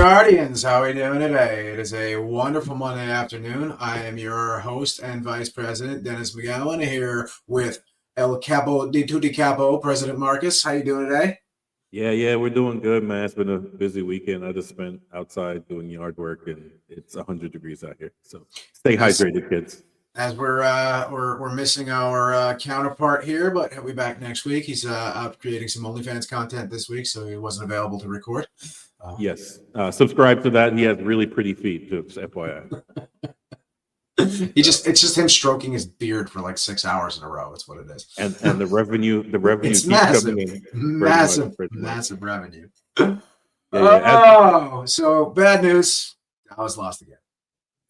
Guardians, how are we doing today? It is a wonderful Monday afternoon. I am your host and Vice President, Dennis McGowan, here with El Capo de Tutti Capo, President Marcus. How you doing today? Yeah, we're doing good, man. It's been a busy weekend. I just spent outside doing yard work, and it's 100 degrees out here. So stay As, hydrated, kids. as we're missing our counterpart here, but he'll be back next week. He's out creating some OnlyFans content this week, so he wasn't available to record. Yes, subscribe to that. He has really pretty feet, just FYI. It's just him stroking his beard for like 6 hours in a row. That's what it is. And the revenue It's keeps massive, coming in. massive revenue. Yeah. So bad news. Dallas lost again.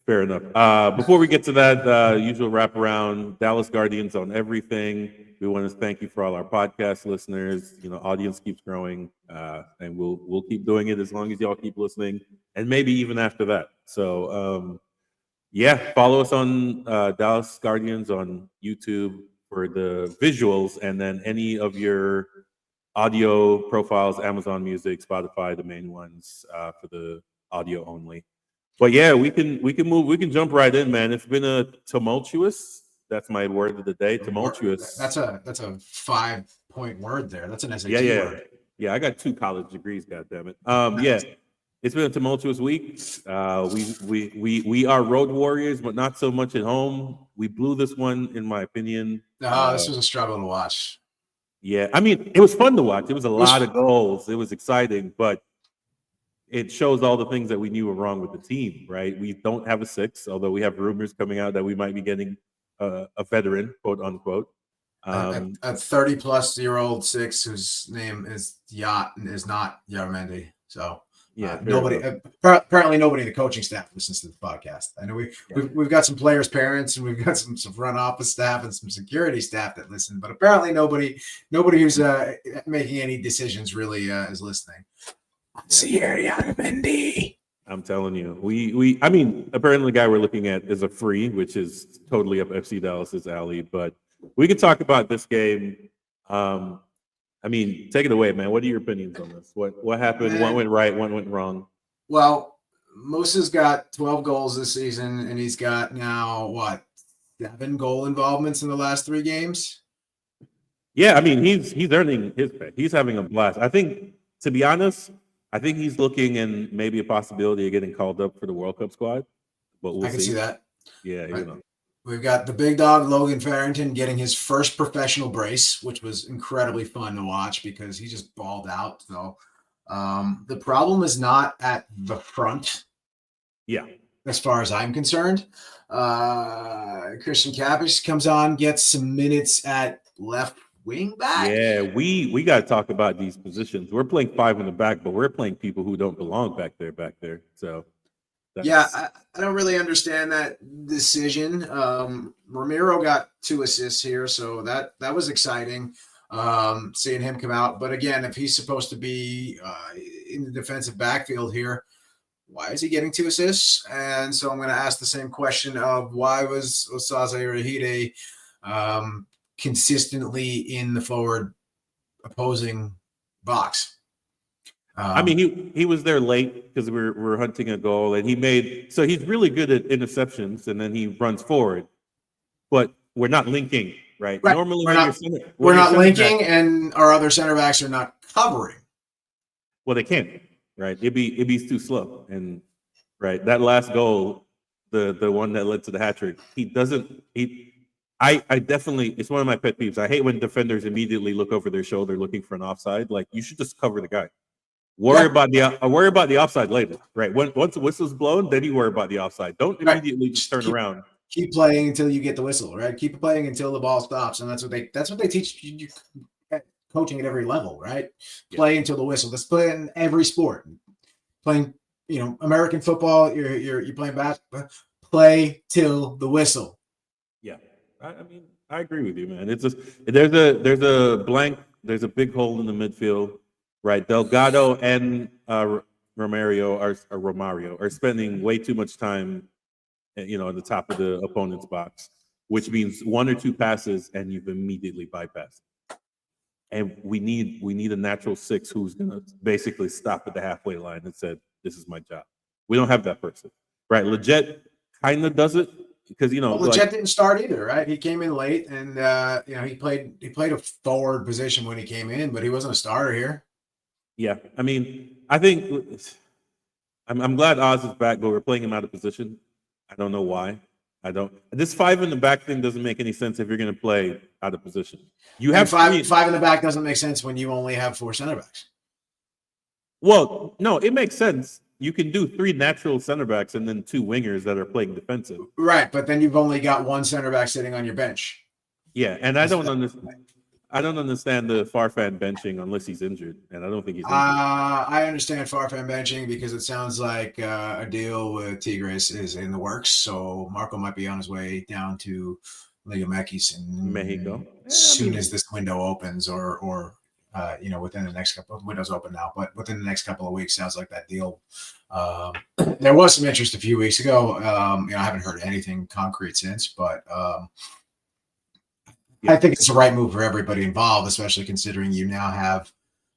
Fair enough. Before we get to that, usual wraparound, Dallas Guardians on everything. We want to thank you for all our podcast listeners. Audience keeps growing, and we'll keep doing it as long as y'all keep listening, and maybe even after that. So, follow us on Dallas Guardians on YouTube for the visuals, and then any of your audio profiles, Amazon Music, Spotify, the main ones for the audio only. But yeah, we can jump right in, man. It's been a tumultuous. That's my word of the day. Tumultuous. That's a 5-point word there. That's an SAT word. Yeah. I got 2 college degrees. God damn it. It's been a tumultuous week. We are road warriors, but not so much at home. We blew this one, in my opinion. This was a struggle to watch. Yeah, I mean, it was fun to watch. It was a lot of goals. It was exciting, but it shows all the things that we knew were wrong with the team, right? We don't have a 6, although we have rumors coming out that we might be getting a veteran, quote unquote. A 30-plus-year-old 6 whose name is Yacht and is not Yarmendi. So apparently nobody in the coaching staff listens to the podcast. I know we've got some players' parents, and we've got some front office staff and some security staff that listen, but apparently nobody who's making any decisions really is listening. I'm telling you, I mean, apparently the guy we're looking at is a free, which is totally up FC Dallas's alley. But we could talk about this game. I mean, take it away, man. What are your opinions on this? What happened? One went right, one went wrong. Well, Musa's got 12 goals this season, and he's got now 7 goal involvements in the last 3 games. Yeah, I mean, he's earning his pay. He's having a blast. I think, to be honest, he's looking and maybe a possibility of getting called up for the World Cup squad. But we'll I can see that. Yeah, right. We've got the big dog Logan Farrington getting his first professional brace, which was incredibly fun to watch because he just balled out. So the problem is not at the front. Yeah. As far as I'm concerned. Christian Kapic comes on, gets some minutes at left wing back. Yeah, we got to talk about these positions. We're playing 5 in the back, but we're playing people who don't belong back there. So I don't really understand that decision. Ramiro got 2 assists here, so that was exciting, seeing him come out. But again, if he's supposed to be in the defensive backfield here, why is he getting 2 assists? And so I'm going to ask the same question of why was Osaze Rahide consistently in the forward opposing box? I mean, he was there late because we're hunting a goal, and he's really good at interceptions, and then he runs forward, but we're not linking, right? Normally we're not linking, and our other center backs are not covering. Well, they can't, right? It'd be too slow, and right, that last goal, the one that led to the hat trick, I definitely, it's one of my pet peeves. I hate when defenders immediately look over their shoulder looking for an offside. Like, you should just cover the guy. Worry about the offside later, right? Once the whistle's blown, then you worry about the offside. Don't immediately just turn around. Keep playing until you get the whistle, right? Keep playing until the ball stops, and that's what they teach you coaching at every level, right? Yeah. Play until the whistle. That's play in every sport. Playing, American football, you're playing basketball. Play till the whistle. Yeah, I mean, I agree with you, man. It's just there's a big hole in the midfield. Right, Delgado and Romario are spending way too much time, at the top of the opponent's box, which means 1 or 2 passes and you've immediately bypassed. And we need a natural 6 who's going to basically stop at the halfway line and said, this is my job. We don't have that person, right? Legit kind of does it because Legit didn't start either, right? He came in late, and he played a forward position when he came in, but he wasn't a starter here. Yeah, I mean, I think I'm glad Oz is back, but we're playing him out of position. I don't know why. This 5 in the back thing doesn't make any sense if you're going to play out of position. You have five in the back doesn't make sense when you only have 4 center backs. Well, no, it makes sense. You can do 3 natural center backs and then 2 wingers that are playing defensive. Right, but then you've only got 1 center back sitting on your bench. Yeah, and I don't understand the Farfan benching unless he's injured, and I don't think he's injured. I understand Farfan benching because it sounds like a deal with Tigres is in the works. So Marco might be on his way down to Liga MX in Mexico as soon as this window opens, or within the next couple of windows open now, but within the next couple of weeks, sounds like that deal. There was some interest a few weeks ago. I haven't heard anything concrete since, but I think it's the right move for everybody involved, especially considering you now have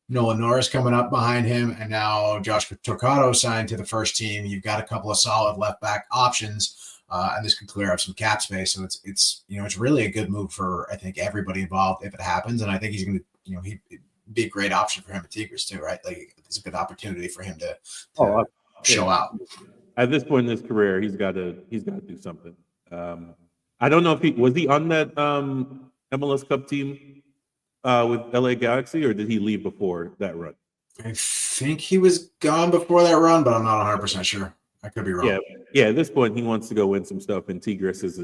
Nolan Norris coming up behind him, and now Josh Torquato signed to the first team. You've got a couple of solid left back options, and this could clear up some cap space. So it's really a good move for, I think, everybody involved if it happens. And I think he's going to he'd be a great option for him at Tigres too, right? Like it's a good opportunity for him to show out. At this point in his career, he's got to do something. I don't know if he was on that MLS Cup team with LA Galaxy, or did he leave before that run? I think he was gone before that run, but I'm not 100% sure. I could be wrong. Yeah. At this point, he wants to go win some stuff, and Tigres is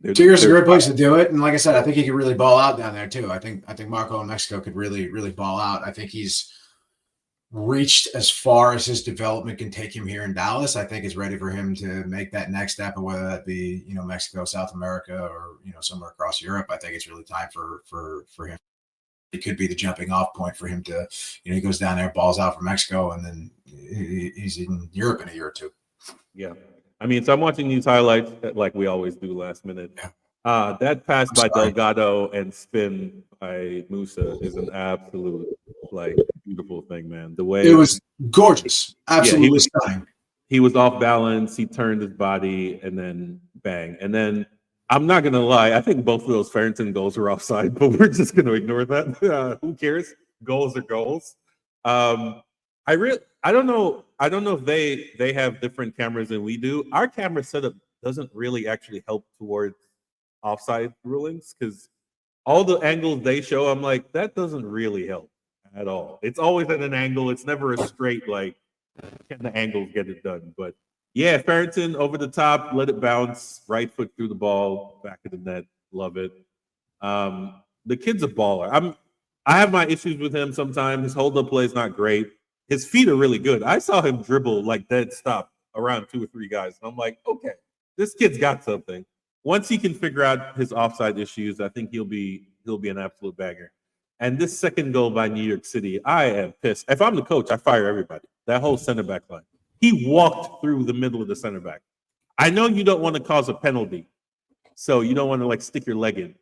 Tigres is a great place to do it. And like I said, I think he could really ball out down there too. I think Marco in Mexico could really, really ball out. I think he's reached as far as his development can take him here in Dallas. I think it's ready for him to make that next step, and whether that be, Mexico, South America, or, somewhere across Europe. I think it's really time for him. It could be the jumping off point for him to, he goes down there, balls out for Mexico, and then he's in Europe in a year or two. Yeah. So I'm watching these highlights like we always do last minute. Yeah. That pass by Delgado and spin by Musa is an absolute beautiful thing, man. The way it was gorgeous, absolutely stunning. He was off balance. He turned his body and then bang. And then I'm not gonna lie, I think both of those Farrington goals were offside, but we're just gonna ignore that. Who cares? Goals are goals. I don't know if they have different cameras than we do. Our camera setup doesn't really actually help towards offside rulings, because all the angles they show, I'm like, that doesn't really help at all. It's always at an angle. It's never a straight, can the angles get it done? But yeah, Farrington over the top, let it bounce, right foot through the ball, back of the net. Love it. The kid's a baller. I have my issues with him sometimes. His hold-up play is not great. His feet are really good. I saw him dribble dead stop around 2 or 3 guys, and I'm like, okay, this kid's got something. Once he can figure out his offside issues, I think he'll be an absolute banger. And this second goal by New York City, I am pissed. If I'm the coach, I fire everybody. That whole center back line. He walked through the middle of the center back. I know you don't want to cause a penalty, so you don't want to stick your leg in.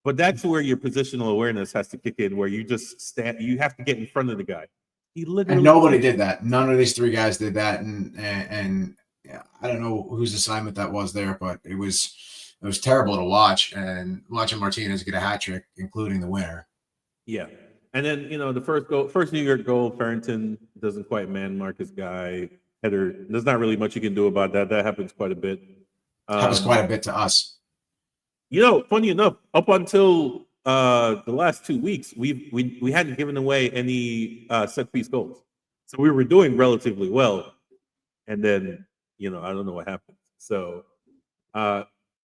But that's where your positional awareness has to kick in, where you just stand. You have to get in front of the guy. He literally and nobody did that. None of these 3 guys did that, and I don't know whose assignment that was there, but it was terrible to watch. And watching Martinez get a hat trick, including the winner. Yeah. And then, the first New York goal, Farrington doesn't quite man mark his guy. Header, there's not really much you can do about that. That happens quite a bit. Happens quite a bit to us. Funny enough, up until the last 2 weeks, we hadn't given away any set piece goals. So we were doing relatively well. And then, I don't know what happened. So,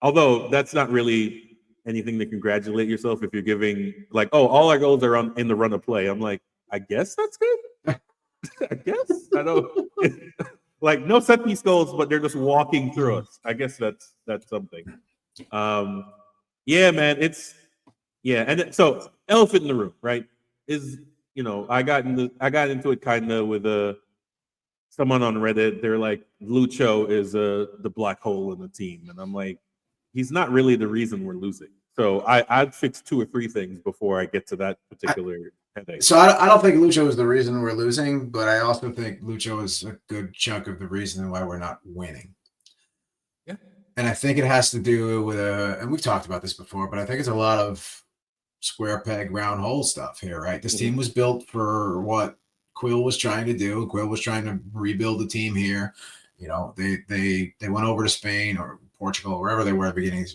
although that's not really anything to congratulate yourself if you're giving all our goals are in the run of play. I'm like, I guess that's good. I guess I don't no set piece goals, but they're just walking through us. I guess that's something. Yeah, man, and so elephant in the room, right? Is I got into it kind of with someone on Reddit. They're like, Lucho is the black hole in the team, and I'm like, he's not really the reason we're losing. So I'd fix 2 or 3 things before I get to that particular headache. So I don't think Lucho is the reason we're losing, but I also think Lucho is a good chunk of the reason why we're not winning. Yeah. And I think it has to do with and we've talked about this before, but I think it's a lot of square peg, round hole stuff here, right? This team was built for what Quill was trying to do. Quill was trying to rebuild the team here. You know, they went over to Spain or Portugal, wherever they were at the beginning.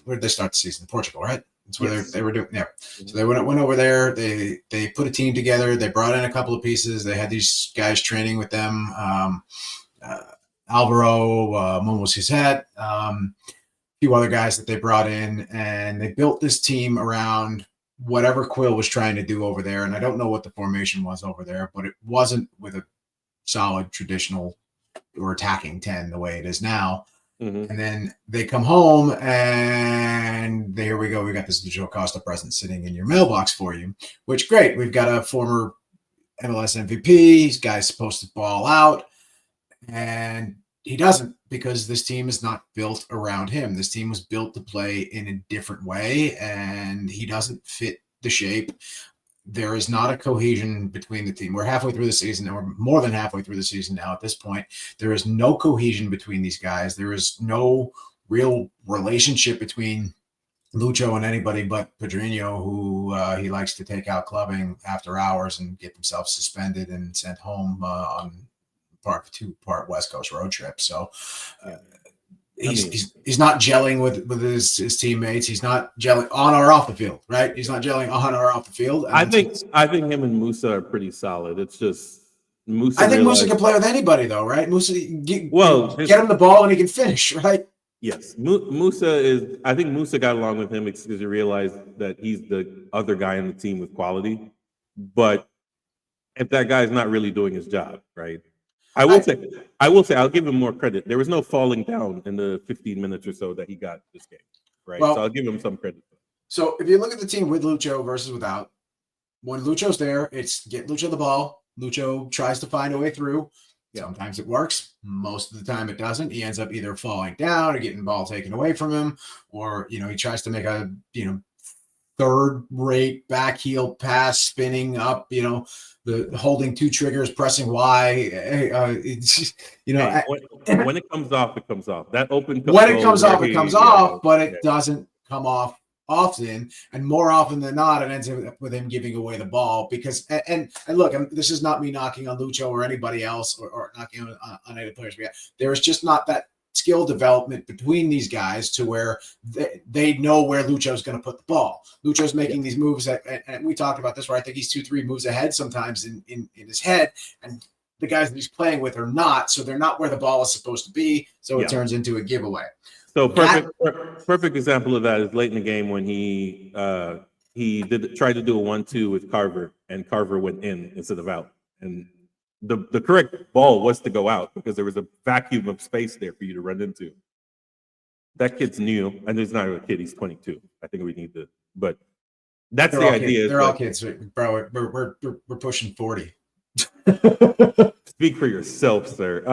Where did they start the season? Portugal, right? That's where they were doing. Yeah. So they went over there. They put a team together. They brought in a couple of pieces. They had these guys training with them. Alvaro, Momo Cizet, a few other guys that they brought in, and they built this team around whatever Quill was trying to do over there. And I don't know what the formation was over there, but it wasn't with a solid traditional or attacking 10 the way it is now. And then they come home and here we go. We got this Joe Costa present sitting in your mailbox for you, which great. We've got a former MLS MVP. This guy's supposed to ball out, and he doesn't, because this team is not built around him. This team was built to play in a different way, and he doesn't fit the shape. There is not a cohesion between the team. We're halfway through the season, and we're more than halfway through the season now at this point. There is no cohesion between these guys. There is no real relationship between Lucho and anybody but Pedrinho, who he likes to take out clubbing after hours and get himself suspended and sent home on part West Coast road trip. So he's not gelling with his teammates. He's not gelling on or off the field, right? He's not gelling on or off the field. I think him and Musa are pretty solid. It's just Musa. I think Musa can play with anybody, though, right? Musa, get him the ball and he can finish, right? Yes, Musa is. I think Musa got along with him because he realized that he's the other guy in the team with quality. But if that guy's not really doing his job, right? I will say, I'll give him more credit. There was no falling down in the 15 minutes or so that he got this game, right? Well, so I'll give him some credit. So if you look at the team with Lucho versus without, when Lucho's there, it's get Lucho the ball. Lucho tries to find a way through. Sometimes it works. Most of the time it doesn't. He ends up either falling down or getting the ball taken away from him, or, he tries to make a, third-rate back heel pass, spinning up, the holding 2 triggers, pressing Y. When it comes off, it comes off. That open. When it comes off, it comes off, but it doesn't come off often, and more often than not, it ends up with him giving away the ball because. And look, this is not me knocking on Lucho or anybody else, or knocking on any players. There is just not that skill development between these guys to where they know where Lucho's going to put the ball. Lucho's making these moves and we talked about this, where I think he's 2-3 moves ahead sometimes in his head, and the guys that he's playing with are not, so they're not where the ball is supposed to be, so it turns into a giveaway. So perfect example of that is late in the game when he tried to do a 1-2 with Carver, and Carver went in instead of out, and the correct ball was to go out because there was a vacuum of space there for you to run into. That kid's new, and he's not a kid. He's 22. I think we need to, but that's the idea. They're all kids, bro. We're pushing 40. Speak for yourself, sir.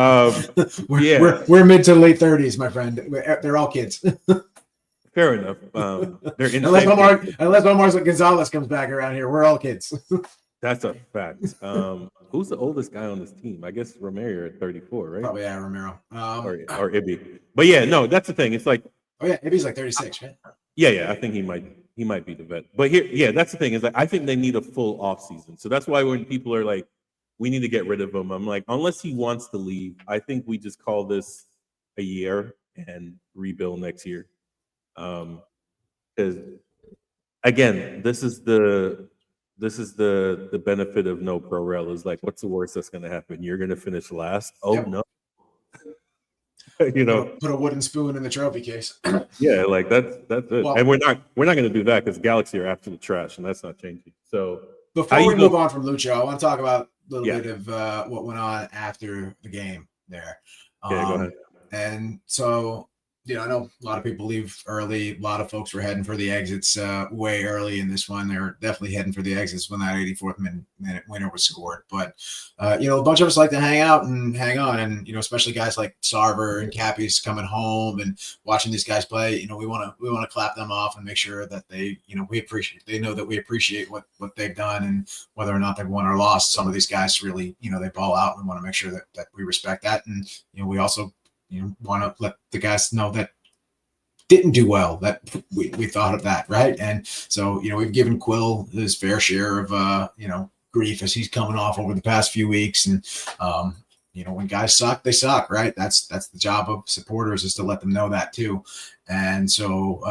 We're mid to late 30s, my friend. They're all kids. Fair enough. They're unless Omar Gonzalez comes back around here, we're all kids. That's a fact. Who's the oldest guy on this team? I guess Romero at 34, right? Probably Romero. Or Ibby. But that's the thing. It's like, Ibby's like 36, right? Yeah. I think he might be the vet. But here, that's the thing, is that I think they need a full off season. So that's why when people are like, we need to get rid of him, I'm like, unless he wants to leave, I think we just call this a year and rebuild next year. Because again, this is the benefit of no pro rel, is like, what's the worst that's going to happen? You're going to finish last. No. Put a wooden spoon in the trophy case. Yeah, like that's it. Well, and we're not going to do that because Galaxy are after the trash, and that's not changing. So before we move on from Lucho, I want to talk about a little bit of what went on after the game there. Go ahead. And so I know a lot of people leave early. A lot of folks were heading for the exits way early in this one. They were definitely heading for the exits when that 84th minute winner was scored. But, a bunch of us like to hang out and hang on. And, especially guys like Sarver and Cappy's coming home and watching these guys play, we want to clap them off and make sure that they know that we appreciate what they've done, and whether or not they've won or lost. Some of these guys really, they ball out, and we want to make sure that we respect that. And, we also, want to let the guys know that didn't do well, that we thought of that, right? And so, we've given Quill his fair share of, grief as he's coming off over the past few weeks. And, when guys suck, they suck, right? That's the job of supporters, is to let them know that too. And so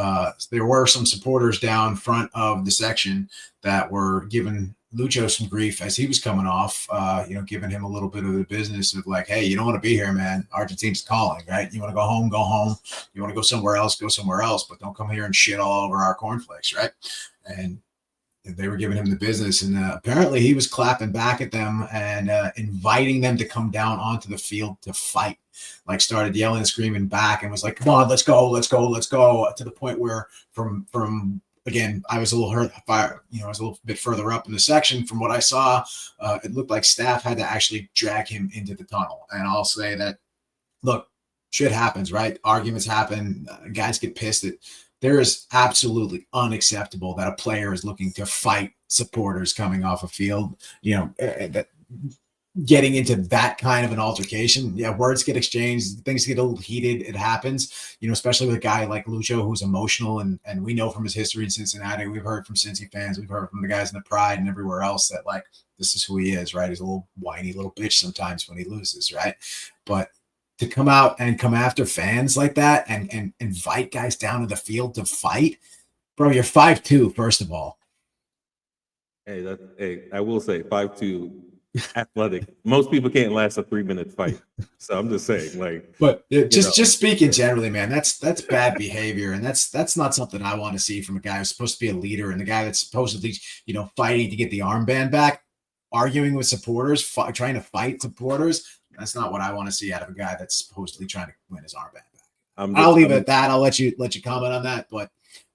there were some supporters down front of the section that were giving Lucho some grief as he was coming off, giving him a little bit of the business of like, hey, you don't want to be here, man. Argentina's calling, right? You want to go home, go home. You want to go somewhere else, but don't come here and shit all over our cornflakes, right? And they were giving him the business, and apparently he was clapping back at them and inviting them to come down onto the field to fight. Like, started yelling and screaming back and was like, come on, let's go, to the point where from again, I was a little hurt. I was a little bit further up in the section. From what I saw, it looked like staff had to actually drag him into the tunnel. And I'll say that, look, shit happens, right? Arguments happen. Guys get pissed. There is absolutely unacceptable that a player is looking to fight supporters coming off a field, that getting into that kind of an altercation. Yeah, words get exchanged, things get a little heated. It happens, especially with a guy like Lucho, who's emotional, and we know from his history in Cincinnati, we've heard from Cincy fans, we've heard from the guys in the Pride and everywhere else that, like, this is who he is, right? He's a little whiny little bitch sometimes when he loses, right? But to come out and come after fans like that and invite guys down to the field to fight, bro, you're 5'2", first of all. Hey, I will say 5'2", athletic. Most people can't last a 3-minute fight. So I'm just saying, like, but just speaking generally, man, that's bad behavior, and that's not something I want to see from a guy who's supposed to be a leader, and the guy that's supposedly, fighting to get the armband back, arguing with supporters, trying to fight supporters. That's not what I want to see out of a guy that's supposedly trying to win his armband back. I'll leave it at that. I'll let you comment on that, but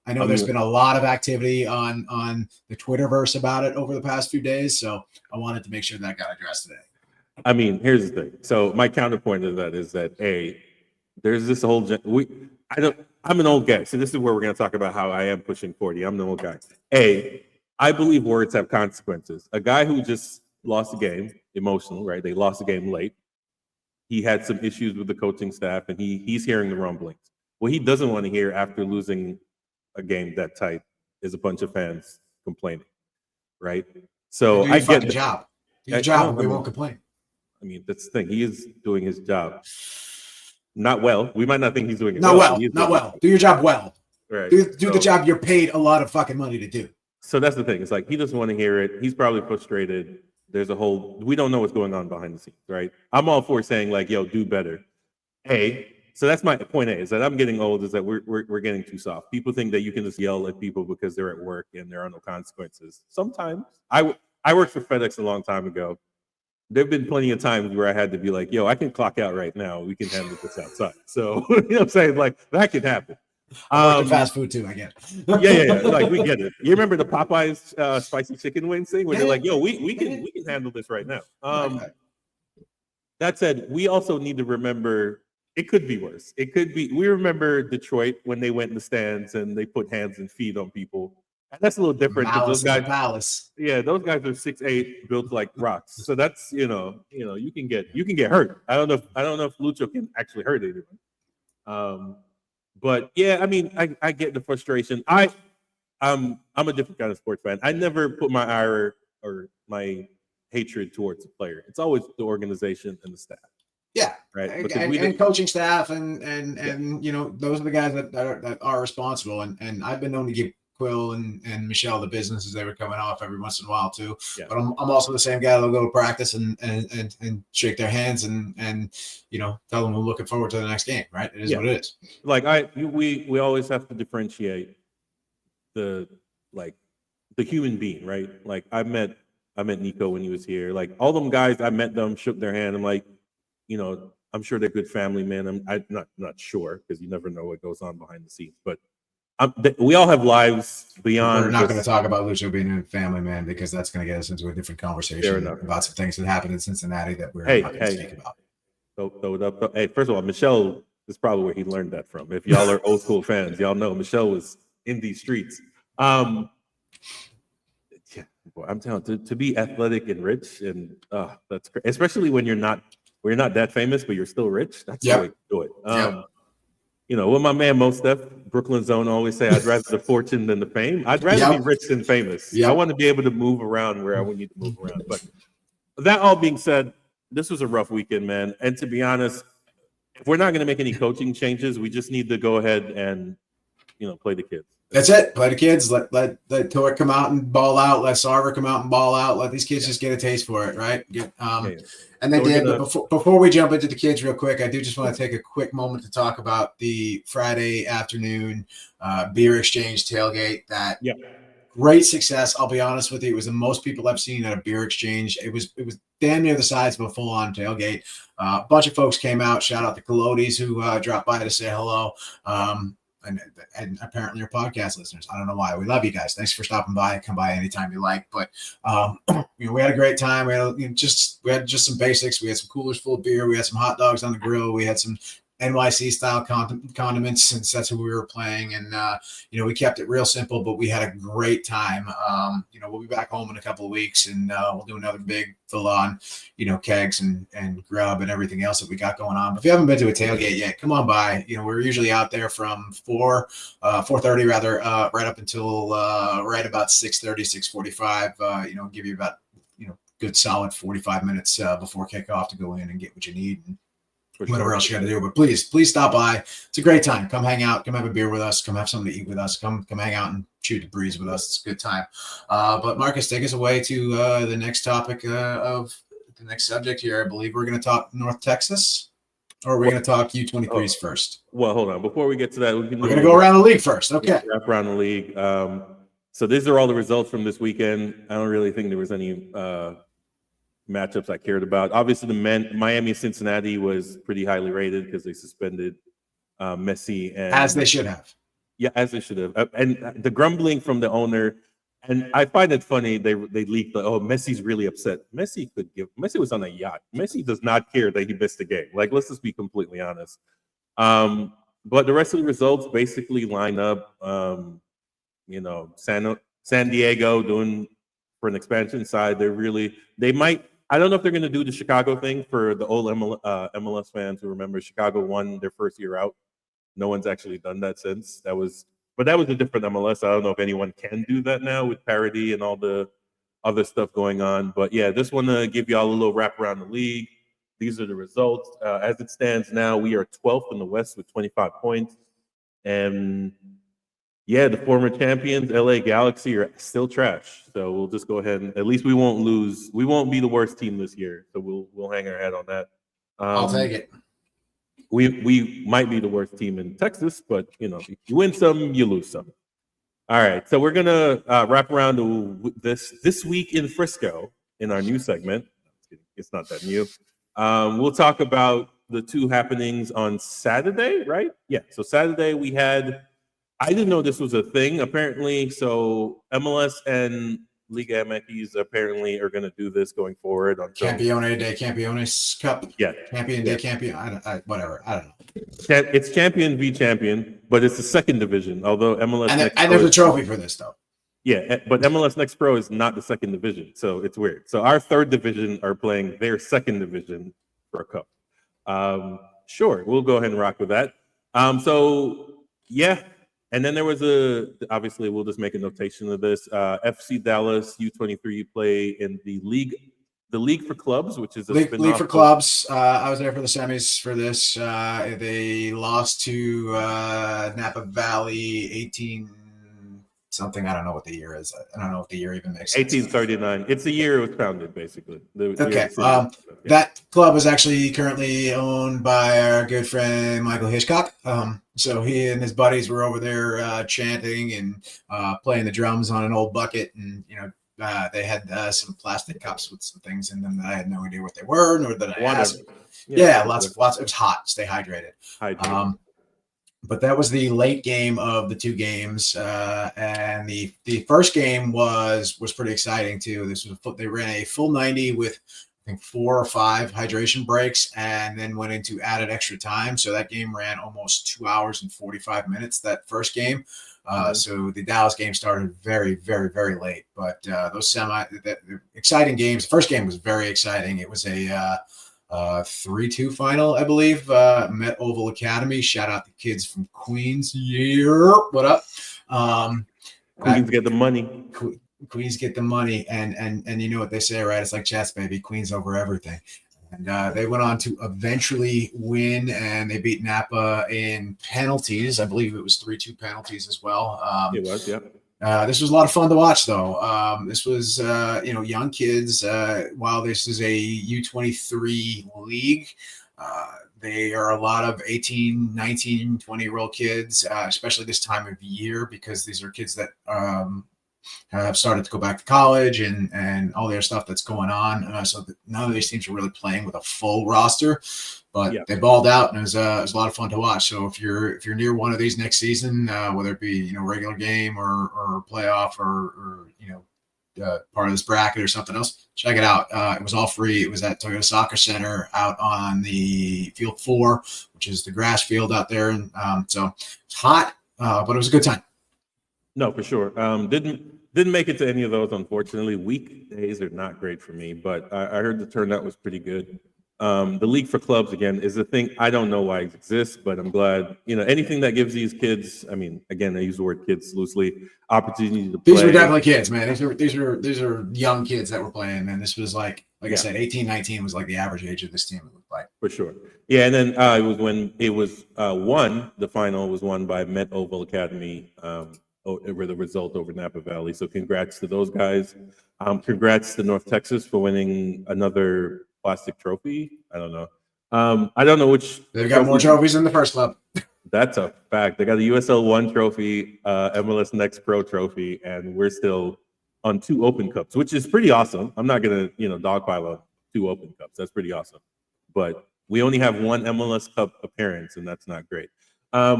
I know there's been a lot of activity on the Twitterverse about it over the past few days, so I wanted to make sure that got addressed today. I mean, here's the thing. So my counterpoint to that is that there's this whole I'm an old guy, so this is where we're going to talk about how I am pushing 40. I'm the old guy. I believe words have consequences. A guy who just lost a game, emotional, right? They lost a game late. He had some issues with the coaching staff, and he's hearing the rumblings. What he doesn't want to hear after losing a game that tight is a bunch of fans complaining, right? So I get the job. Do your job, and we won't complain. I mean, that's the thing. He is doing his job not well. We might not think he's doing it not well. Do your job well. Right. Do the job you're paid a lot of fucking money to do. So that's the thing. It's like he doesn't want to hear it. He's probably frustrated. We don't know what's going on behind the scenes, right? I'm all for saying, like, yo, do better. So that's my point. Is that I'm getting old. Is that we're getting too soft. People think that you can just yell at people because they're at work and there are no consequences. Sometimes I worked for FedEx a long time ago. There've been plenty of times where I had to be like, yo, I can clock out right now. We can handle this outside. So you know what I'm saying? Like, that could happen. Fast food too, I get it. Yeah. Like, we get it. You remember the Popeyes spicy chicken wings thing where they're like, yo, we can handle this right now. That said, we also need to remember it could be worse. We remember Detroit when they went in the stands and they put hands and feet on people. And that's a little different because those guys, those guys are 6'8", built like rocks. So that's you can get hurt. I don't know if Lucho can actually hurt anyone. But yeah, I mean, I get the frustration. I'm a different kind of sports fan. I never put my ire or my hatred towards the player. It's always the organization and the staff. Yeah, right. And coaching staff and those are the guys that are responsible. And I've been known to give Quill and Michelle the business as they were coming off every once in a while too. Yeah. But I'm also the same guy that'll go to practice and shake their hands and tell them we're looking forward to the next game. Right? It is what it is. Like we always have to differentiate the human being, right? Like I met Nico when he was here. Like all them guys, I met them, shook their hand. I'm like, I'm sure they're good family men. I'm not sure because you never know what goes on behind the scenes. But we all have lives beyond. We're not going to talk about Lucio being a family man because that's going to get us into a different conversation about some things that happened in Cincinnati that we're not going to speak about. Throw it up. Hey, first of all, Michelle is probably where he learned that from. If y'all are old school fans, y'all know Michelle was in these streets. Yeah, boy, I'm telling you, to be athletic and rich, and that's great. Especially when you're not that famous, but you're still rich. That's the way to do it. You know, what my man Mostef, Brooklyn Zone, always say, I'd rather the fortune than the fame. I'd rather be rich than famous. I want to be able to move around where I would need to move around. But that all being said, this was a rough weekend, man. And to be honest, if we're not going to make any coaching changes, we just need to go ahead and, play the kids. That's it. Play the kids. Let Torque come out and ball out. Let Sarver come out and ball out. Let these kids just get a taste for it, right? And they did. But before we jump into the kids real quick, I do just want to take a quick moment to talk about the Friday afternoon beer exchange tailgate. Great success. I'll be honest with you. It was the most people I've seen at a beer exchange. It was damn near the size of a full-on tailgate. A bunch of folks came out. Shout out to Colodis who dropped by to say hello. And apparently your podcast listeners. I don't know why. We love you guys. Thanks for stopping by. Come by anytime you like. But we had a great time. We had just some basics. We had some coolers full of beer. We had some hot dogs on the grill. We had some NYC style condiments since that's who we were playing. And we kept it real simple, but we had a great time. We'll be back home in a couple of weeks, and we'll do another big full-on, kegs and grub and everything else that we got going on. But if you haven't been to a tailgate yet, come on by. We're usually out there from 4:30 rather, right up until right about 6:30, 6:45. Give you about good solid 45 minutes before kickoff to go in and get what you need. And whatever else you got to do, but please stop by. It's a great time. Come hang out. Come have a beer with us. Come have something to eat with us. Come hang out and shoot the breeze with us. It's a good time. But Marcus, take us away to the next topic of the next subject here. I believe we're going to talk North Texas, or we're going to talk U23s first. Well, hold on. Before we get to that, we're going to go around the league first. Okay. Wrap around the league. So these are all the results from this weekend. I don't really think there was any matchups I cared about. Obviously, the Miami-Cincinnati was pretty highly rated because they suspended Messi. As they should have. Yeah, as they should have. And the grumbling from the owner, and I find it funny, they leaked, Messi's really upset. Messi was on a yacht. Messi does not care that he missed a game. Like, let's just be completely honest. But the rest of the results basically line up. San Diego doing for an expansion side. They might. I don't know if they're going to do the Chicago thing for the old MLS fans who remember Chicago won their first year out. No one's actually done that since. That was a different MLS. I don't know if anyone can do that now with parity and all the other stuff going on. But yeah, just want to give y'all a little wrap around the league. These are the results. As it stands now, we are 12th in the West with 25 points. And yeah, the former champions, LA Galaxy, are still trash. So we'll just go ahead and at least we won't lose. We won't be the worst team this year. So we'll hang our head on that. I'll take it. We might be the worst team in Texas, but you win some, you lose some. All right, so we're gonna wrap around to this week in Frisco in our new segment. It's not that new. We'll talk about the two happenings on Saturday, right? Yeah. So Saturday we had. I didn't know this was a thing, apparently. So MLS and Liga MX apparently are going to do this going forward. Campeone de Campeones Cup. Yeah. Champion de Campeon. Whatever. I don't know. It's champion v champion, but it's the second division, although MLS and there's a trophy for this, though. Yeah, but MLS Next Pro is not the second division, so it's weird. So our third division are playing their second division for a cup. Sure, we'll go ahead and rock with that. Yeah. And then there was obviously we'll just make a notation of this. FC Dallas U23 play in the league for clubs, which is a league for clubs. I was there for the semis for this. They lost to Napa Valley 18 something. I don't know what the year is. I don't know if the year even makes sense. 1839. It's the year it was founded, basically. That club is actually currently owned by our good friend Michael Hitchcock. So he and his buddies were over there chanting and playing the drums on an old bucket and They had some plastic cups with some things in them that I had no idea what they were, nor did I Water. ask. Yeah, lots. It was hot. Stay hydrated. But that was the late game of the two games, and the first game was pretty exciting too. They ran a full 90 with I think 4 or 5 hydration breaks, and then went into added extra time. So that game ran almost 2 hours and 45 minutes. That first game. So the Dallas game started very, very, very late. But those exciting games. The first game was very exciting. It was a 3-2 final, I believe. Met Oval Academy. Shout out the kids from Queens. Yeah, what up? Queens get the money. Queens get the money, and you know what they say, right? It's like chess, baby. Queens over everything. And they went on to eventually win, and they beat Napa in penalties. I believe it was 3-2 penalties as well. It was, yeah. This was a lot of fun to watch, though. This was, young kids. While this is a U23 league, they are a lot of 18, 19, 20-year-old kids, especially this time of year, because these are kids that have started to go back to college and all their stuff that's going on. So none of these teams are really playing with a full roster, but they balled out, and it was a lot of fun to watch. So if you're near one of these next season, whether it be regular game or playoff or part of this bracket or something else, check it out. It was all free. It was at Toyota Soccer Center out on the Field 4, which is the grass field out there, and so it's hot, but it was a good time. No, for sure. Didn't make it to any of those, unfortunately. Weekdays are not great for me, but I heard the turnout was pretty good. The League for Clubs, again, is a thing. I don't know why it exists, but I'm glad, anything that gives these kids, I mean, again, I use the word kids loosely, opportunity to play. These were definitely kids, man. These are young kids that were playing, man. This was like I said, 18, 19 was like the average age of this team, it looked like. For sure. Yeah, and then it was when it was won, the final was won by Met Oval Academy, with a result over Napa Valley. So congrats to those guys. Congrats to North Texas for winning another plastic trophy. I don't know. I don't know which. They've got more trophies than the first club. That's a fact. They got a USL 1 trophy, MLS Next Pro trophy, and we're still on 2 Open Cups, which is pretty awesome. I'm not gonna, dogpile on 2 Open Cups. That's pretty awesome. But we only have 1 MLS Cup appearance, and that's not great.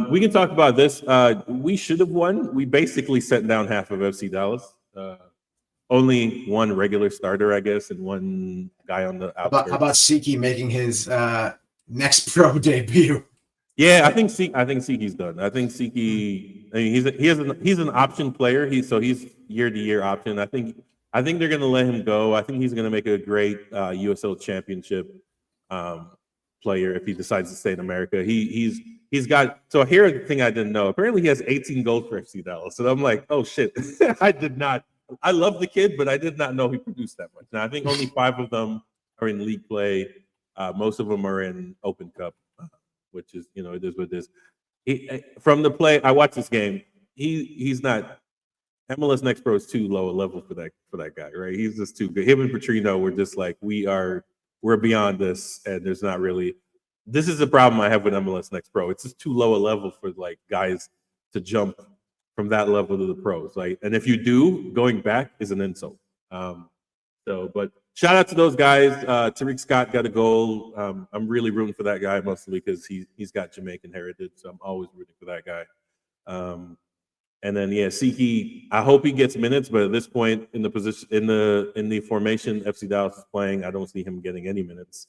We can talk about this. We should have won. We basically set down half of FC Dallas. Only 1 regular starter, I guess, and 1 guy on the outskirts. How about Siki making his next pro debut? Yeah, I think Siki's done. I think Siki. I mean, he's an option player. He's year-to-year option. I think they're going to let him go. I think he's going to make a great USL Championship player if he decides to stay in America. He's got. So here's the thing I didn't know. Apparently, he has 18 goals for FC Dallas. So I'm like, oh shit, I did not. I love the kid, but I did not know he produced that much. Now I think only 5 of them are in league play. Most of them are in Open Cup, which is it is what it is. From the play, I watched this game. He's not. MLS Next Pro is too low a level for that guy, right? He's just too good. Him and Petrino were just like we're beyond this, and there's not really. This is the problem I have with MLS Next Pro. It's just too low a level for like guys to jump from that level to the pros. Like, and if you do, going back is an insult. But shout out to those guys. Tariq Scott got a goal. I'm really rooting for that guy mostly because he's got Jamaican heritage, so I'm always rooting for that guy. And then Siki, I hope he gets minutes, but at this point in the position in the formation FC Dallas is playing, I don't see him getting any minutes.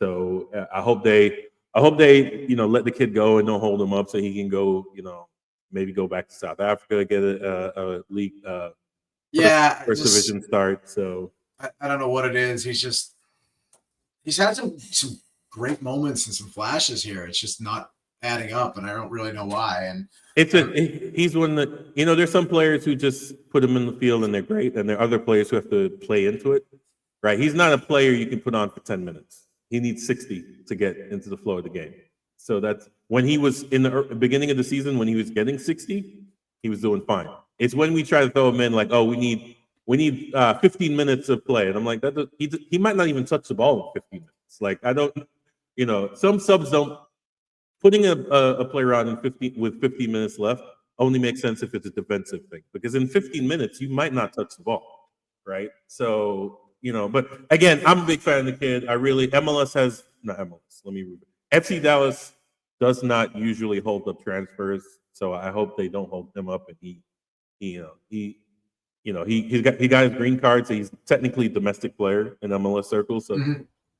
So I hope they let the kid go and don't hold him up so he can go maybe go back to South Africa, get a league first division start. So I don't know what it is. He's had some great moments and some flashes here. It's just not adding up, and I don't really know why. And he's one that there's some players who just put him in the field and they're great, and there are other players who have to play into it. Right? He's not a player you can put on for 10 minutes. He needs 60 to get into the flow of the game. So that's when he was in the beginning of the season, when he was getting 60, he was doing fine. It's when we try to throw him in like, oh, we need 15 minutes of play. And I'm like, he might not even touch the ball in 15 minutes. Like, I don't, some subs don't, putting a player on with 15 minutes left only makes sense if it's a defensive thing. Because in 15 minutes, you might not touch the ball, right? So, but again, I'm a big fan of the kid. MLS has, not MLS, FC Dallas does not usually hold up transfers. So I hope they don't hold him up and he got his green card, so he's technically a domestic player in MLS circles. So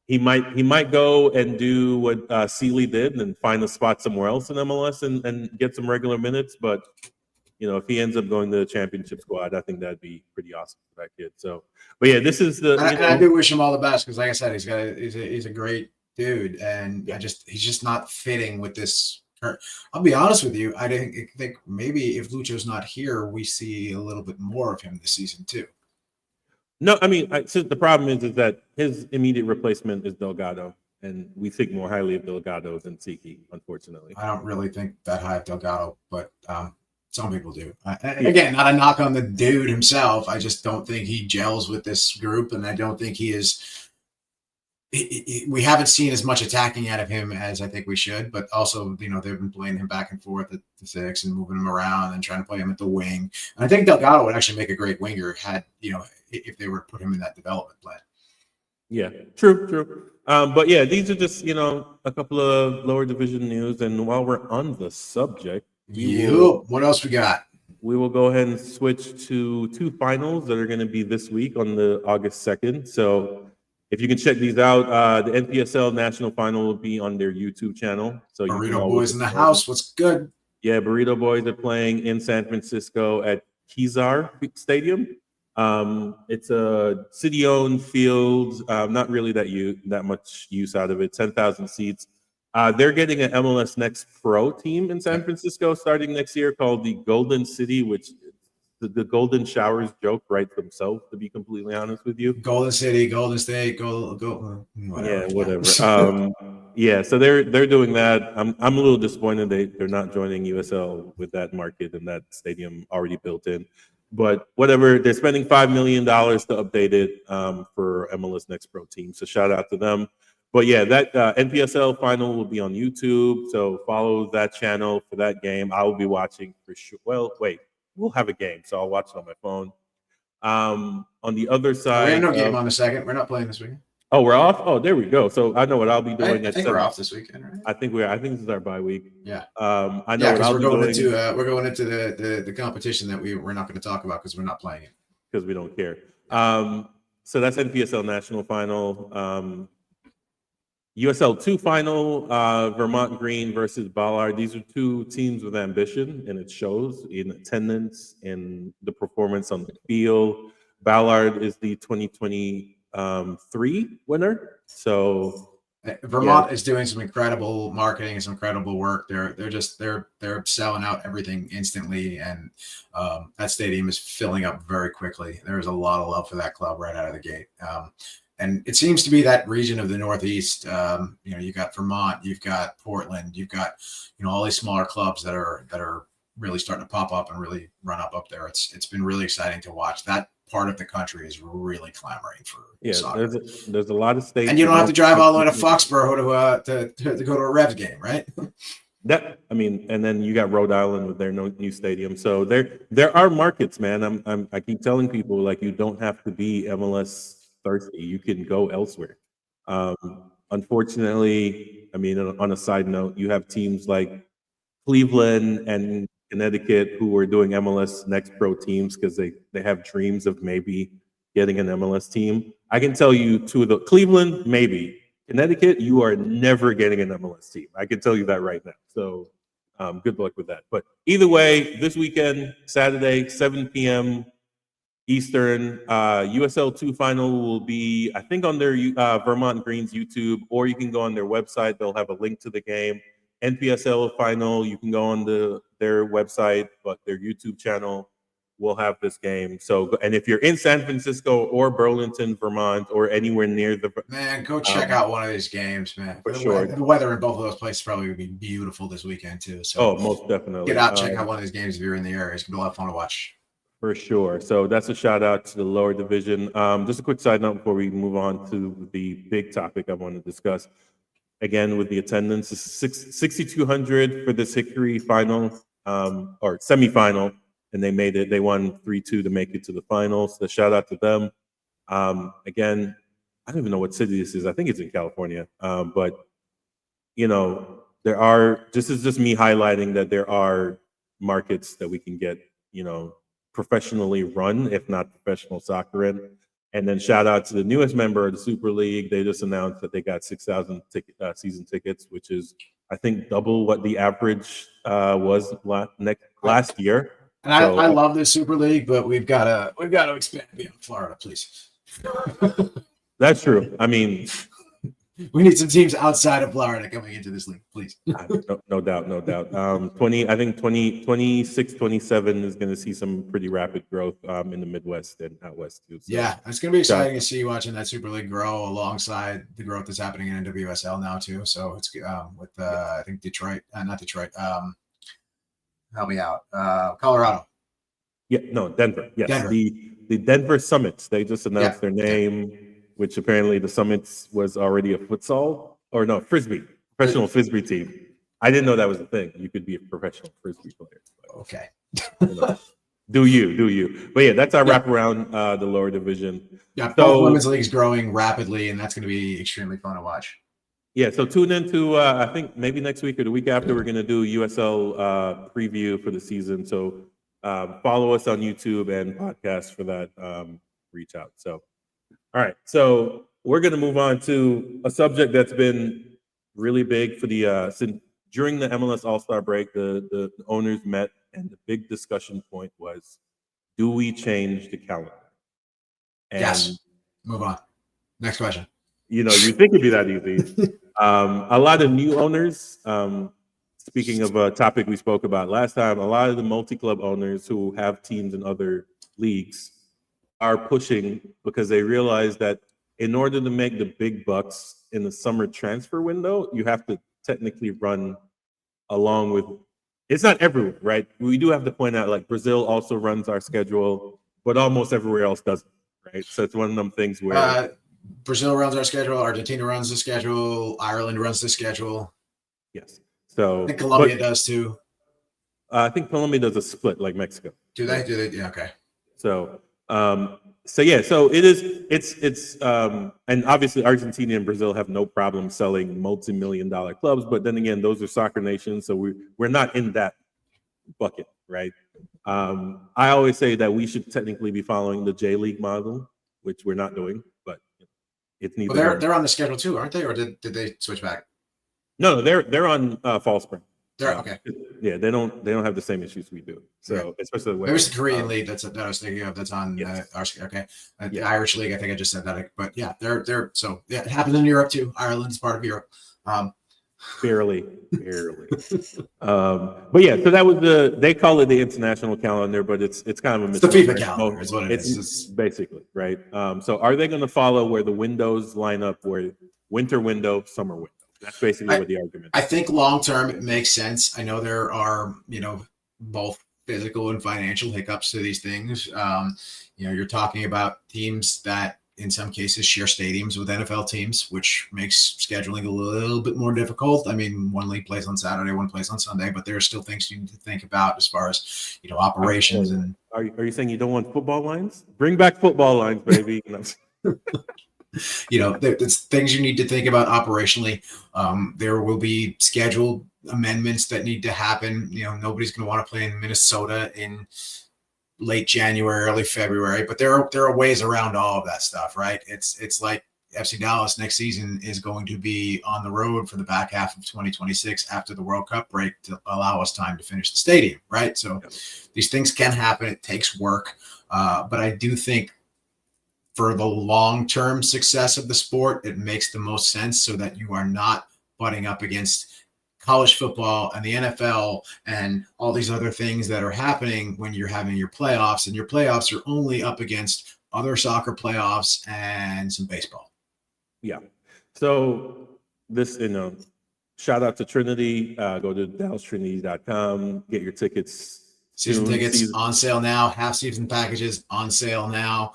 he might go and do what Sealy did and find a spot somewhere else in MLS and get some regular minutes. But if he ends up going to the championship squad, I think that'd be pretty awesome for that kid. So, but yeah, this is I do wish him all the best because, like I said, he's a great dude, and he's just not fitting with this. I'll be honest with you. I think maybe if Lucho's not here, we see a little bit more of him this season too. No, I mean, so the problem is that his immediate replacement is Delgado, and we think more highly of Delgado than Siki, unfortunately. I don't really think that high of Delgado, but some people do. Again, not a knock on the dude himself. I just don't think he gels with this group, and I don't think he is. We haven't seen as much attacking out of him as I think we should, but also, they've been playing him back and forth at the 6 and moving him around and trying to play him at the wing. And I think Delgado would actually make a great winger if they were to put him in that development plan. Yeah, true. But yeah, these are just, a couple of lower division news. And while we're on the subject, what else we got? We will go ahead and switch to 2 finals that are going to be this week on the August 2nd. So if you can check these out, the NPSL National Final will be on their YouTube channel. So Burrito Boys in the house. What's good? Yeah, Burrito Boys are playing in San Francisco at Kezar Stadium. It's a city-owned field. Not really that much use out of it. 10,000 seats. They're getting an MLS Next Pro team in San Francisco starting next year called the Golden City, which the Golden Showers joke writes themselves, to be completely honest with you. Golden City, Golden State, go, whatever. Yeah, whatever. So they're doing that. I'm a little disappointed they're not joining USL with that market and that stadium already built in. But whatever, they're spending $5 million to update it for MLS Next Pro team. So shout out to them. But yeah, that NPSL final will be on YouTube. So follow that channel for that game. I will be watching for sure. Well, wait, we'll have a game, so I'll watch it on my phone. On the other side, we have no game on the 2nd. We're not playing this weekend. Oh, we're off. Oh, there we go. So I know what I'll be doing. I think we're off this weekend, right? I think this is our bye week. Yeah. I know what I'll be doing. We're going into the competition that we're not going to talk about because we're not playing it because we don't care. So that's NPSL National Final. USL 2 final, Vermont Green versus Ballard. These are 2 teams with ambition, and it shows in attendance and the performance on the field. Ballard is the 2023 winner. So Vermont is doing some incredible marketing and some incredible work. They're selling out everything instantly, and that stadium is filling up very quickly. There's a lot of love for that club right out of the gate. And it seems to be that region of the Northeast. You got Vermont, you've got Portland, you've got all these smaller clubs that are really starting to pop up and really run up there. It's been really exciting to watch. That part of the country is really clamoring for soccer. There's a lot of states, and you don't have to drive all the way to Foxborough to go to a Revs game, right? And then you got Rhode Island with their new stadium. So there are markets, man. I keep telling people, like, you don't have to be MLS thirsty. You can go elsewhere. Unfortunately, on a side note, you have teams like Cleveland and Connecticut who are doing MLS Next Pro teams because they have dreams of maybe getting an MLS team. I can tell you Cleveland, maybe. Connecticut, you are never getting an MLS team. I can tell you that right now. So good luck with that. But either way, this weekend, Saturday, 7 p.m. Eastern, USL 2 final will be, I think, on their Vermont Green's YouTube, or you can go on their website. They'll have a link to the game. NPSL final, you can go on their website, but their YouTube channel will have this game. So, and if you're in San Francisco or Burlington, Vermont, or anywhere near go check out one of these games, man. For sure. The weather in both of those places probably would be beautiful this weekend too. So, most definitely. Get out, check out one of these games if you're in the area. It's gonna be a lot of fun to watch. For sure. So that's a shout out to the lower division. Just a quick side note before we move on to the big topic I want to discuss. Again, with the attendance, 6,200 for this Hickory final or semifinal, and they made it. They won 3-2 to make it to the finals. So shout out to them. Again, I don't even know what city this is. I think it's in California. But there are. This is just me highlighting that there are markets that we can get, professionally run, if not professional soccer in. And then shout out to the newest member of the Super League. They just announced that they got 6,000 season tickets, which is, I think, double what the average was last year. And I love this Super League, but we've got to expand beyond Florida, please. That's true. I mean, we need some teams outside of Florida coming into this league, please. No doubt. 26, 27 is going to see some pretty rapid growth in the Midwest and out west too. So, yeah, it's going to be exciting to see watching that Super League grow alongside the growth that's happening in NWSL now too. So it's with I think not Detroit. Help me out. Colorado. Yeah, no, Denver. Yes, Denver. The Denver Summits. They just announced their name, which apparently the Summits was already a futsal or no frisbee, professional frisbee team. I didn't know that was a thing. You could be a professional frisbee player. But, okay. Do you? But yeah, that's our wrap around the lower division. Yeah, both women's leagues growing rapidly, and that's going to be extremely fun to watch. Yeah, so tune into I think maybe next week or the week after we're going to do USL preview for the season. So follow us on YouTube and podcast for that. Reach out. So, all right. So we're going to move on to a subject that's been really big for the since during the MLS All-Star break. The owners met, and the big discussion point was, do we change the calendar? And yes. Move on. Next question. You think it'd be that easy. A lot of new owners, speaking of a topic we spoke about last time, a lot of the multi-club owners who have teams in other leagues are pushing because they realize that in order to make the big bucks in the summer transfer window, you have to technically run along with, it's not everywhere, right? We do have to point out, like, Brazil also runs our schedule, but almost everywhere else doesn't, right? So it's one of them things where Brazil runs our schedule, Argentina runs the schedule, Ireland runs the schedule. Yes. So I think Colombia does too. I think Colombia does a split like Mexico. Do they? Yeah. Okay. So yeah. So it's and obviously Argentina and Brazil have no problem selling multi-million-dollar clubs, but then again, those are soccer nations, so we're not in that bucket, right? I always say that we should technically be following the J League model, which we're not doing, but it's neither. Well, they're on the schedule too, aren't they? Or did they switch back? No, they're on fall spring. They're okay. Yeah, they don't have the same issues we do. So especially the way there's the Korean league that I was thinking of. That's on our okay. The Irish league, I think I just said that, but yeah, they're so yeah, it happens in Europe too. Ireland's part of Europe. Barely. But yeah, so that was they call it the international calendar, but it's kind of the FIFA calendar is what it is. It's basically, right? So are they going to follow where the windows line up, where winter window, summer window? That's basically what the argument is. I think long term it makes sense. I know there are, both physical and financial hiccups to these things. You're talking about teams that in some cases share stadiums with NFL teams, which makes scheduling a little bit more difficult. I mean, one league plays on Saturday, one plays on Sunday, but there are still things you need to think about as far as, operations. And are you saying you don't want football lines? Bring back football lines, baby. There's things you need to think about operationally. There will be scheduled amendments that need to happen. Nobody's going to want to play in Minnesota in late January, early February, but there are ways around all of that stuff, right? It's like FC Dallas next season is going to be on the road for the back half of 2026 after the World Cup break to allow us time to finish the stadium, right? So these things can happen. It takes work, but I do think for the long-term success of the sport, it makes the most sense so that you are not butting up against college football and the NFL and all these other things that are happening when you're having your playoffs, and your playoffs are only up against other soccer playoffs and some baseball. Yeah. So this, shout out to Trinity. Go to DallasTrinity.com, get your tickets. Season tickets on sale now. Half season packages on sale now.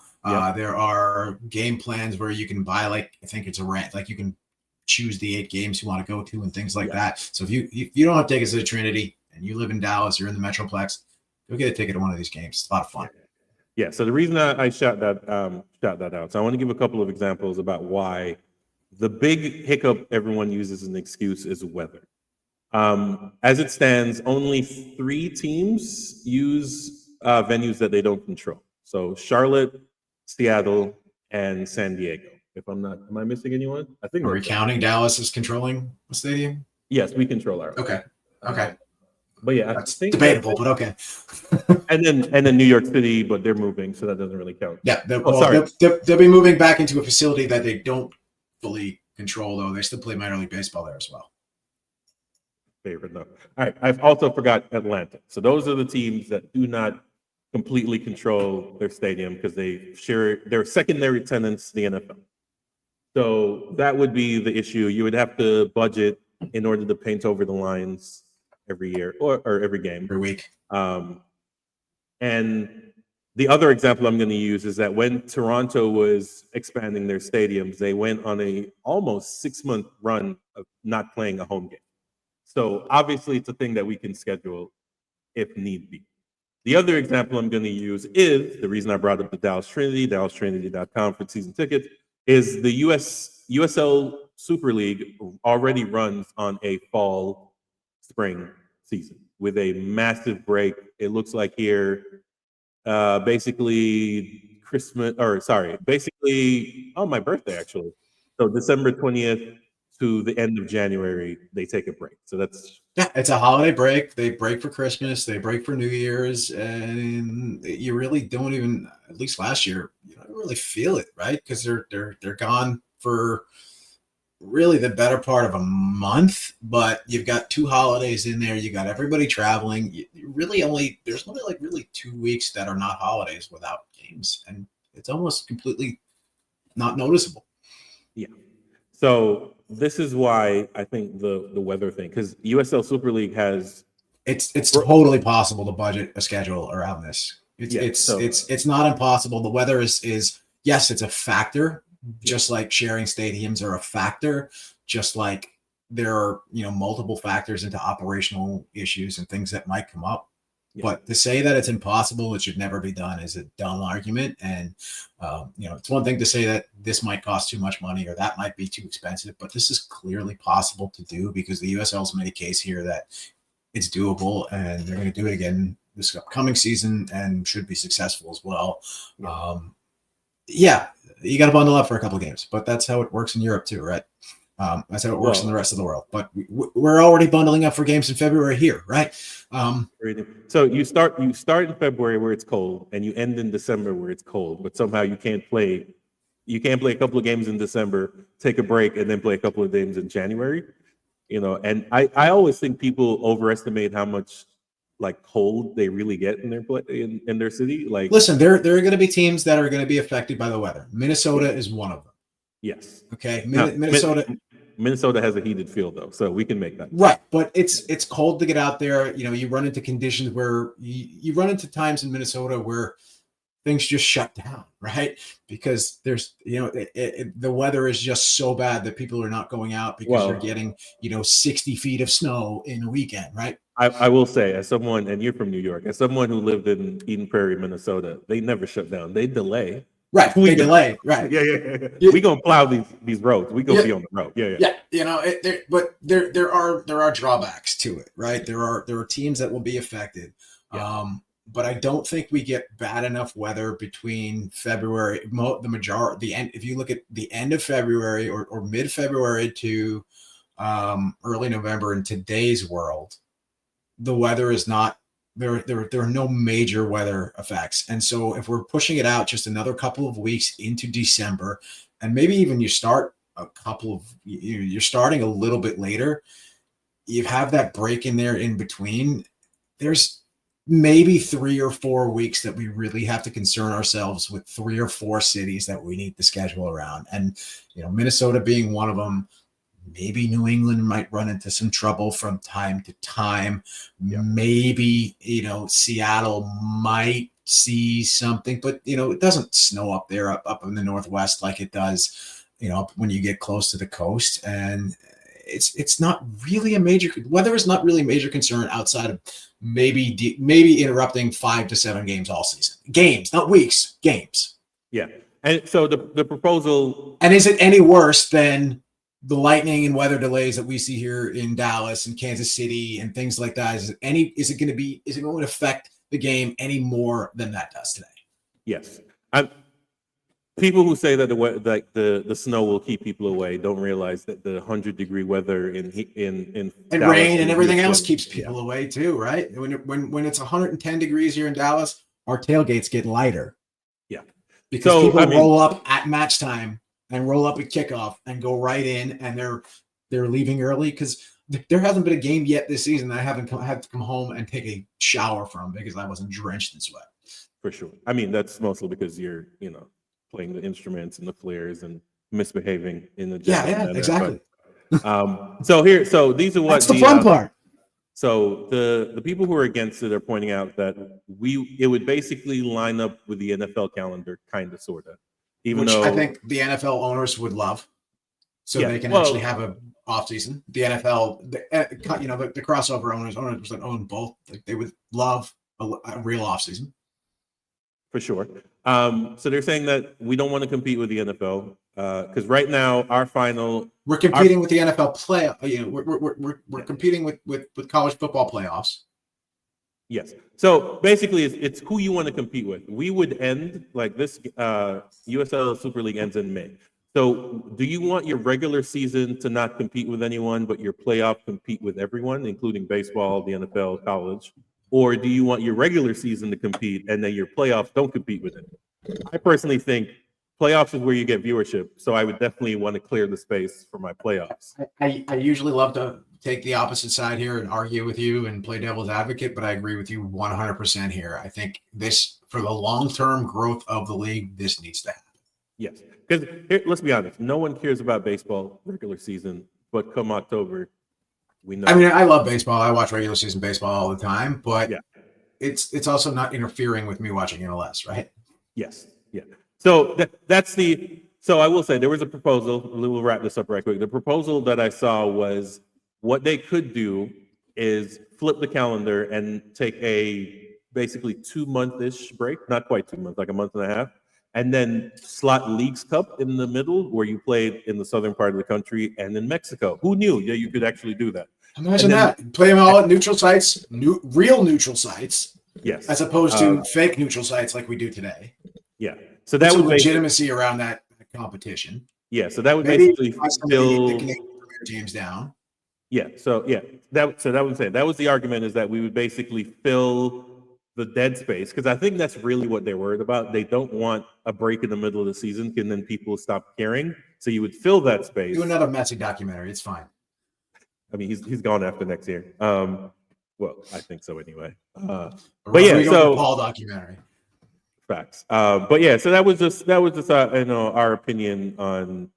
There are game plans where you can buy, I think it's a rent, you can choose the 8 games you want to go to and things like that. So if you don't have tickets to the Trinity and you live in Dallas, you're in the Metroplex, go get a ticket to one of these games. It's a lot of fun. Yeah. So the reason I shot that out. So I want to give a couple of examples about why the big hiccup everyone uses as an excuse is weather. As it stands, only 3 teams use venues that they don't control. So Charlotte, Seattle, and San Diego. If I'm not, am I missing anyone? I think Are we that's right. counting Dallas as controlling the stadium? Yes, we control our. Okay. Okay. But yeah, I That's think debatable, but okay. and then New York City, but they're moving, so that doesn't really count. Yeah. Sorry. They'll be moving back into a facility that they don't fully control, though. They still play minor league baseball there as well. Favorite though. All right. I've also forgot Atlanta. So those are the teams that do not completely control their stadium because they share their secondary tenants, the NFL. So that would be the issue. You would have to budget in order to paint over the lines every year or every game. Every week. And the other example I'm going to use is that when Toronto was expanding their stadiums, they went on a almost 6-month run of not playing a home game. So obviously it's a thing that we can schedule if need be. The other example I'm going to use is the reason I brought up the Dallas Trinity, dallastrinity.com for season tickets, is the USL Super League already runs on a fall spring season with a massive break. It looks like here, basically on my birthday actually. So December 20th to the end of January, they take a break. So that's it's a holiday break. They break for Christmas, they break for New Year's, and you really don't even, at least last year, you don't really feel it, right? Because they're gone for really the better part of a month, but you've got 2 holidays in there. You got everybody traveling. There's only like really 2 weeks that are not holidays without games, and it's almost completely not noticeable. Yeah. So this is why I think the weather thing, because USL Super League has it's totally possible to budget a schedule around this. It's not impossible. The weather is yes, it's a factor, just like sharing stadiums are a factor, just like there are multiple factors into operational issues and things that might come up. But to say that it's impossible, it should never be done, is a dumb argument. And, it's one thing to say that this might cost too much money or that might be too expensive, but this is clearly possible to do because the USL's made a case here that it's doable and they're going to do it again this upcoming season and should be successful as well. You got to bundle up for a couple of games, but that's how it works in Europe too, right? That's how it works in the rest of the world. But we're already bundling up for games in February here, right? So you start in February where it's cold, and you end in December where it's cold. But somehow you can't play a couple of games in December, take a break, and then play a couple of games in January. And I always think people overestimate how much like cold they really get in their city. Like, listen, there are going to be teams that are going to be affected by the weather. Minnesota is one of them. Yes. Okay. Minnesota has a heated field though, so we can make that. Right, but it's cold to get out there. You run into conditions where you run into times in Minnesota where things just shut down, right? Because there's the weather is just so bad that people are not going out because you're getting 60 feet of snow in a weekend, right? I will say, as someone, and you're from New York, as someone who lived in Eden Prairie, Minnesota, they never shut down. They delay. Right, they delay. Right. Yeah. We gonna plow these roads. We gonna be on the road. Yeah. But there are drawbacks to it, right? There are teams that will be affected. Yeah. But I don't think we get bad enough weather between February, if you look at the end of February or mid-February to early November in today's world, the weather is not there are no major weather effects. And so if we're pushing it out just another couple of weeks into December, and maybe even you're starting a little bit later, you have that break in there in between, there's maybe 3 or 4 weeks that we really have to concern ourselves with 3 or 4 cities that we need to schedule around. And, Minnesota being one of them. Maybe New England might run into some trouble from time to time. Yeah. Maybe, Seattle might see something, but, it doesn't snow up there, up in the Northwest like it does, up when you get close to the coast. And it's not really a major weather is not really a major concern outside of maybe interrupting 5 to 7 games all season. Games, not weeks, games. Yeah. And so the proposal. And is it any worse than the lightning and weather delays that we see here in Dallas and Kansas City and things like that? Is it going to affect the game any more than that does today? Yes. People who say that the snow will keep people away don't realize that the 100-degree weather in Dallas rain and everything else keeps people away too, right? When it's 110 degrees here in Dallas, our tailgates get lighter. Yeah, because people roll up at match time and roll up at kickoff and go right in, and they're leaving early because there hasn't been a game yet this season that I haven't had to come home and take a shower from because I wasn't drenched in sweat. For sure. I mean, that's mostly because you're playing the instruments and the flares and misbehaving in the manner. Exactly. But, so these are what that's the fun part. So the people who are against it are pointing out that it would basically line up with the NFL calendar, kind of, sort of. Which I think the NFL owners would love, so they can actually have a off season. The NFL, the crossover owners that own both, they would love a real off season. For sure. So they're saying that we don't want to compete with the NFL because right now we're competing with the NFL playoff. We're competing with college football playoffs. Yes. So basically, it's who you want to compete with. We would end like this. USL Super League ends in May. So do you want your regular season to not compete with anyone, but your playoff compete with everyone, including baseball, the NFL, college? Or do you want your regular season to compete and then your playoffs don't compete with it? I personally think playoffs is where you get viewership. So I would definitely want to clear the space for my playoffs. I usually love to take the opposite side here and argue with you and play devil's advocate, but I agree with you 100% here. I think this, for the long-term growth of the league, this needs to happen. Yes. Because let's be honest, no one cares about baseball regular season, but come October, we know. I mean, I love baseball. I watch regular season baseball all the time, but it's also not interfering with me watching MLS, right? Yes. Yeah. So so I will say there was a proposal. We'll wrap this up right quick. The proposal that I saw was what they could do is flip the calendar and take a basically 2-month-ish break, not quite 2 months, like a month and a half, and then slot Leagues Cup in the middle where you played in the southern part of the country and in Mexico. Who knew you could actually do that? Imagine that. Play them all at neutral sites, real neutral sites. Yes. As opposed to fake neutral sites like we do today. Yeah. So that would legitimacy around that competition. Yeah. So that would basically fill the teams down. Yeah. So that would say that was the argument, is that we would basically fill the dead space, because I think that's really what they're worried about. They don't want a break in the middle of the season and then people stop caring. So you would fill that space. Do another Messi documentary. It's fine. I mean, he's gone after next year. Well, I think so anyway. But yeah, so Paul documentary. Facts. But yeah, so that was just our opinion on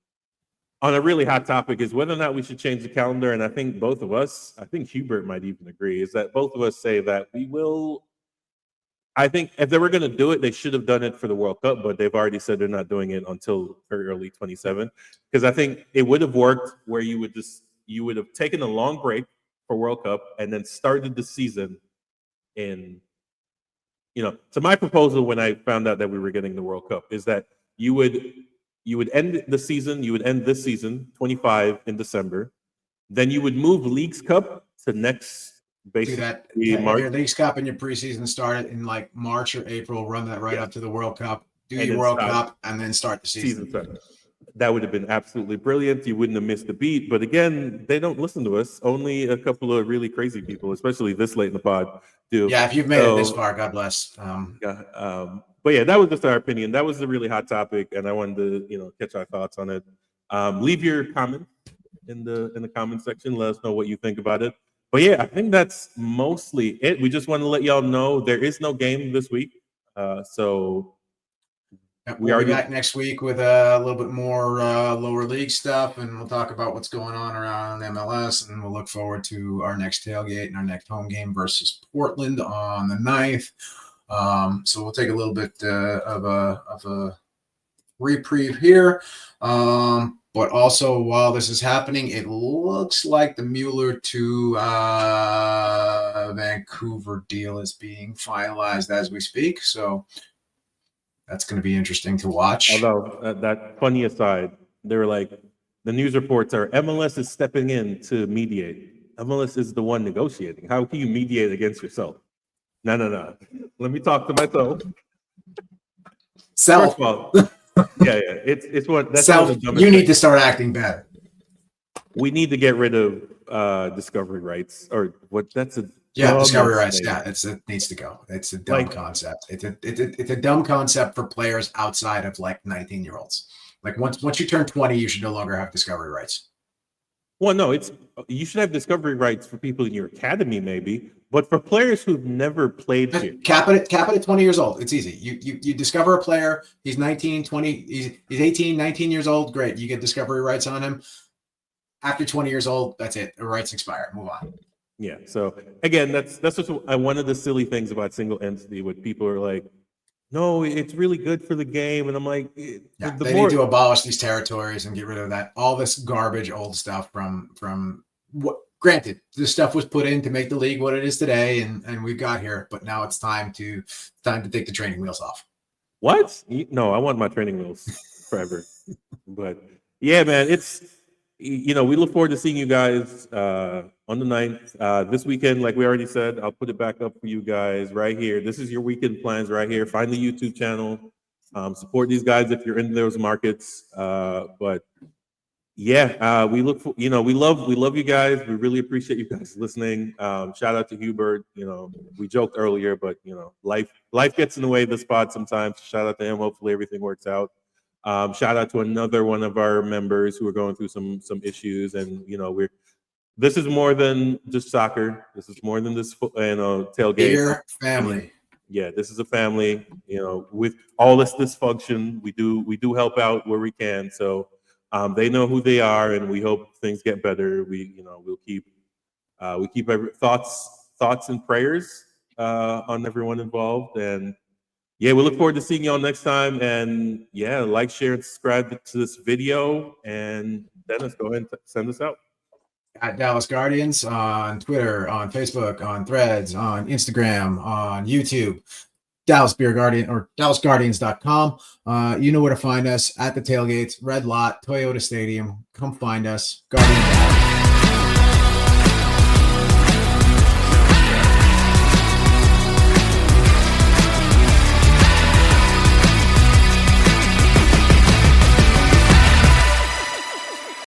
a really hot topic, is whether or not we should change the calendar. And I think both of us, I think Hubert might even agree, is that both of us say that we will. I think if they were going to do it, they should have done it for the World Cup, but they've already said they're not doing it until very early 27. Because I think it would have worked where you would have taken a long break for World Cup and then started the season in, so my proposal when I found out that we were getting the World Cup is that you would end the season, you would end this season, 25 in December. Then you would move Leagues Cup to next, basically March. Your Leagues Cup and your preseason start it in like March or April, run that right up to the World Cup, do your World Cup, and then start the season. That would have been absolutely brilliant. You wouldn't have missed a beat. But again, they don't listen to us. Only a couple of really crazy people, especially this late in the pod, do. Yeah, if you've made it this far, God bless. But yeah, that was just our opinion. That was a really hot topic, and I wanted to, catch our thoughts on it. Leave your comments in the comment section. Let us know what you think about it. But yeah, I think that's mostly it. We just want to let y'all know there is no game this week. So we'll be back next week with a little bit more lower league stuff, and we'll talk about what's going on around MLS, and we'll look forward to our next tailgate and our next home game versus Portland on the 9th. So we'll take a little bit of a reprieve here. But But also, while this is happening, it looks like the Mueller to Vancouver deal is being finalized as we speak. So that's going to be interesting to watch. Although that funny aside, they were like, the news reports are MLS is stepping in to mediate. MLS is the one negotiating. How can you mediate against yourself? No. Let me talk to myself. Self. First of all, yeah. It's what that's Self. one of the dumbest You need things. to start acting better. We need to get rid of discovery rights, or what? That's a Discovery dumbest rights. thing. Yeah, it needs to go. It's a dumb concept. It's a dumb concept for players outside of like 19-year-olds. Like once you turn 20, you should no longer have discovery rights. Well, no, you should have discovery rights for people in your academy, maybe, but for players who've never played here. Cap it at 20 years old. It's easy. You discover a player, he's 19, 20, he's 18, 19 years old, great. You get discovery rights on him. After 20 years old, that's it. The rights expire. Move on. Yeah. So again, that's just one of the silly things about single entity. What people are like, no, it's really good for the game, and I'm like, they need to abolish these territories and get rid of that all this garbage old stuff from what. Granted, this stuff was put in to make the league what it is today, and we've got here. But now it's time to take the training wheels off. What? No, I want my training wheels forever. But yeah, man, it's we look forward to seeing you guys on the 9th. This weekend, like we already said, I'll put it back up for you guys right here. This is your weekend plans right here. Find the YouTube channel. Support these guys if you're in those markets. But yeah, we look for, we love you guys. We really appreciate you guys listening. Shout out to Hubert. We joked earlier, but life gets in the way of the spot sometimes. Shout out to him. Hopefully everything works out. Shout out to another one of our members who are going through some issues, and this is more than just soccer. This is more than this tailgate. Bigger family. Yeah, this is a family. With all this dysfunction, we do help out where we can. So they know who they are, and we hope things get better. We'll keep thoughts and prayers on everyone involved, and yeah, we look forward to seeing y'all next time. And yeah, like, share, and subscribe to this video. And Dennis, go ahead and send us out. At Dallas Guardians on Twitter, on Facebook, on Threads, on Instagram, on YouTube, Dallas Beer Guardian or DallasGuardians.com. You know where to find us at the tailgates, Red Lot, Toyota Stadium. Come find us, Guardian Dallas.